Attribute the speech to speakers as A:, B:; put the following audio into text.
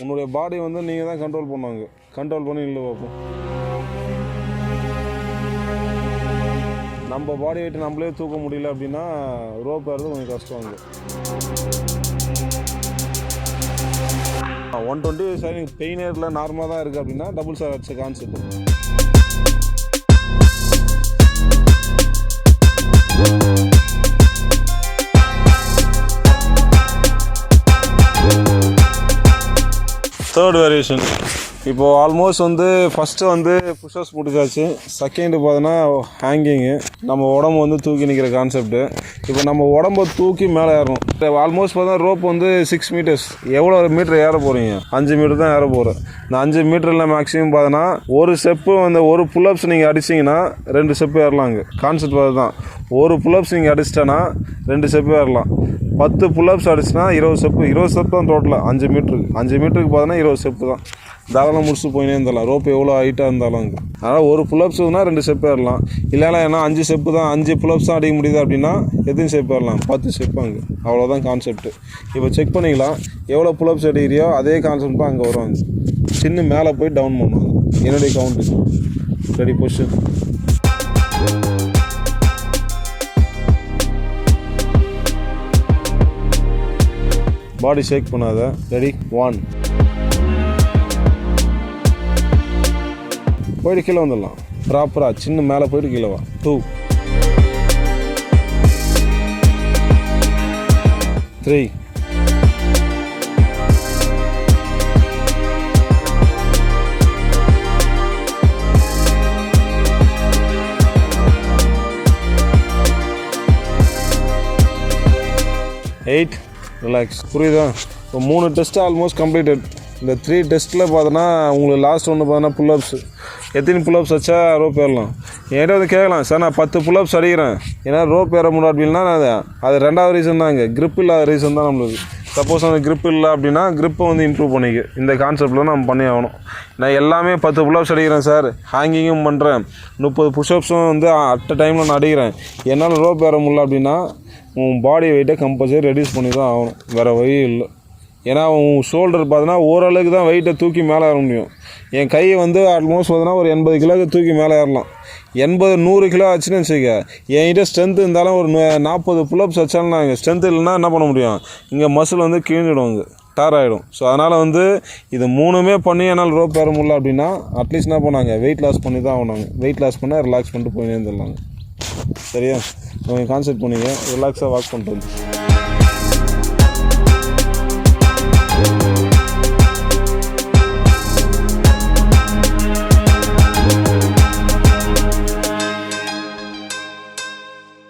A: உன்னுடைய பாடி வந்து நீங்கள் தான் கண்ட்ரோல் பண்ணுவாங்க. கண்ட்ரோல் பண்ணி இல்லை பார்ப்போம். நம்ம பாடி வெயிட்டு நம்மளே தூக்க முடியல அப்படின்னா ரோப் ஏறது கொஞ்சம் கஷ்டம். அங்கே 120 சைனிங் பெயின் ஏரில் நார்மலாக தான் இருக்குது அப்படின்னா டபுள் சார் அடிச்ச கான்செப்ட். தேர்ட் வேரியேஷன் இப்போது ஆல்மோஸ்ட் வந்து ஃபஸ்ட்டு வந்து புஷ்அப்ஸ் முடிச்சாச்சு. செகண்டு பார்த்தோன்னா ஹேங்கிங்கு, நம்ம உடம்பு வந்து தூக்கி நிற்கிற கான்செப்ட்டு. இப்போ நம்ம உடம்பை தூக்கி மேலே ஏறணும். ஆல்மோஸ்ட் பார்த்தா ரோப் வந்து 6 மீட்டர்ஸ். எவ்வளோ மீட்டர் ஏற போகிறீங்க? 5 மீட்டர் தான் ஏற போகிறேன். இந்த 5 மீட்டரில் மேக்ஸிமம் பார்த்தோன்னா ஒரு ஸ்டெப்பு வந்து ஒரு புல்அப்ஸ் நீங்கள் அடிச்சிங்கன்னா 2 ஸ்டெப்பு ஏறலாங்க. கான்செப்ட் அதுதான். ஒரு புல்அப்ஸ் நீங்கள் அடிச்சிட்டேன்னா 2 ஸ்டெப்பு ஏறலாம். 10 புல்அப்ஸ் அடிச்சுன்னா 20 ஸ்டெப்பு தான் டோட்டலாக 5 மீட்டருக்கு பார்த்தோன்னா 20 ஸ்டெப்பு தான். தாராளம் முடிச்சு போயினே இருந்தாலும் ரோப் எவ்வளோ ஹைட்டாக இருந்தாலும் அங்கே. அதனால் ஒரு புல்அப்ஸ்னா 2 ஸ்டெப் ஏறலாம். இல்லைனா ஏன்னா 5 ஸ்டெப்பு தான், 5 புல்அப்ஸ் தான் அடிக்க முடியுது அப்படின்னா எத்தனை ஸ்டெப் ஏறலாம்? 10 ஸ்டெப்பு அங்கே. அவ்வளோதான் கான்செப்ட்டு. இப்போ செக் பண்ணிக்கலாம். எவ்வளோ புல்அப்ஸ் அடிக்கிறியோ அதே கான்செப்ட் தான் அங்கே வருவாங்க. சின்ன மேலே போய் டவுன் பண்ணுவாங்க. என்னுடைய count. Ready position. Body shake பண்ணாத. ரெடி 1. போய்ட்டு கீழே வந்துடலாம். ப்ராப்பராக சின்ன மேலே போய்ட்டு கீழே வா. 2 3 8 ரிலாக்ஸ். புரியுதா? இப்போ 3 டெஸ்ட்டு ஆல்மோஸ்ட் கம்ப்ளீட்டட். இந்த 3 டெஸ்ட்டில் பார்த்தோன்னா உங்களுக்கு லாஸ்ட் ஒன்று பார்த்தோன்னா புல்அப்ஸ். எத்தனை புல்அப்ஸ் வச்சா ரோப் ஏறலாம்? என்கிட்ட வந்து கேட்கலாம், சார் நான் 10 புல்அப்ஸ் அடிக்கிறேன், ஏன்னா ரோப் ஏற முடியும் அப்படின்னா அது 2வது ரீசன் தான். இங்கே க்ரிப் இல்லாத ரீசன் தான் நம்மளுக்கு. சப்போஸ் அந்த க்ரிப் இல்லை அப்படின்னா க்ரிப்பை வந்து இம்ப்ரூவ் பண்ணிக்க. இந்த கான்செப்டில் நம்ம பண்ணி ஆகணும். நான் எல்லாமே 10 புல்அப்ஸ் அடிக்கிறேன் சார், ஹேங்கிங்கும் பண்ணுறேன், 30 புஷ்அப்ஸும் வந்து அட் டைமில் நான் அடிக்கிறேன், என்னால் ரோப் ஏற முடியல அப்படின்னா உன் பாடி வெயிட்டை கம்பல்சரி ரெடியூஸ் பண்ணி தான் ஆகணும். வேறு வழி இல்லை. ஏன்னா உன் ஷோல்டர் பார்த்தோன்னா ஓரளவுக்கு தான் வெயிட்டை தூக்கி மேலே ஏற முடியும். என் கையை வந்து ஆல்மோஸ்ட் பார்த்தோன்னா ஒரு 80 கிலோவுக்கு தூக்கி மேலே ஏறலாம். 80-100 கிலோ ஆச்சுன்னு வச்சுக்க. என்கிட்ட ஸ்ட்ரென்த் இருந்தாலும் ஒரு 40 புல்அப்ஸ் வச்சாலும் நான் இங்கே ஸ்ட்ரென்த் இல்லைன்னா என்ன பண்ண முடியும்? இங்கே மசில் வந்து கிழிஞ்சிடுவாங்க, டேர் ஆகிடும். ஸோ அதனால் வந்து இது 3மே பண்ணி என்னால் ரோப் ஏற முடியல அப்படின்னா அட்லீஸ்ட் என்ன பண்ணாங்க, வெயிட் லாஸ் பண்ணி தான் ஆகணாங்க. வெயிட் லாஸ் பண்ணால் ரிலாக்ஸ் பண்ணிட்டு போயினே இருந்துடலாங்க. சரியா? நீங்கள் கான்செப்ட் பண்ணிங்க, ரிலாக்ஸாக வாக் பண்ணிட்டு வந்து